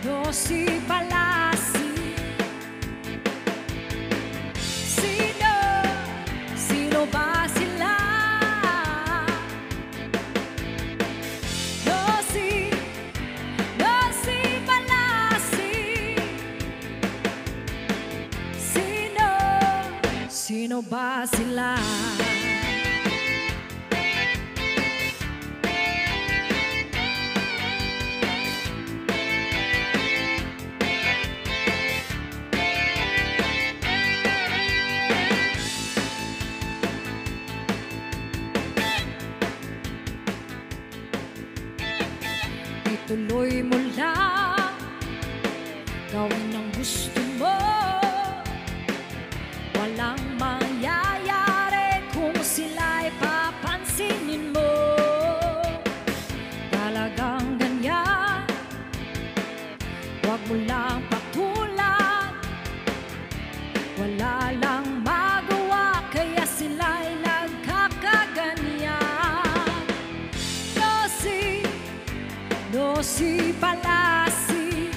Dosi Palasi. Sino ba sila? Dosi Palasi. Sino ba sila? Ituloy mo lang, gawin ang gusto mo. Walang mangyayari kung sila'y papansinin mo. Talagang ganyan, huwag mo lang patulan. Wala lang magawa, kaya sila'y nagkakaganyan. Dosi Palasi.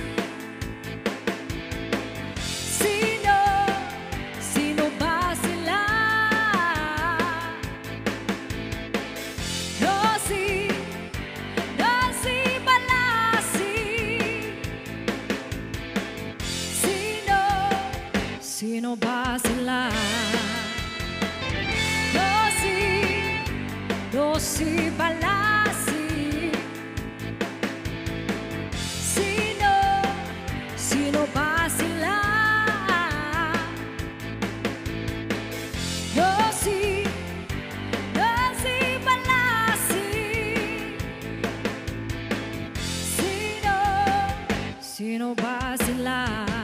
Sino ba sila? Dosi Palasi. Sino ba sila? Dosi Palasi. Sino ba sila? Dosi Palasi. Sino ba sila?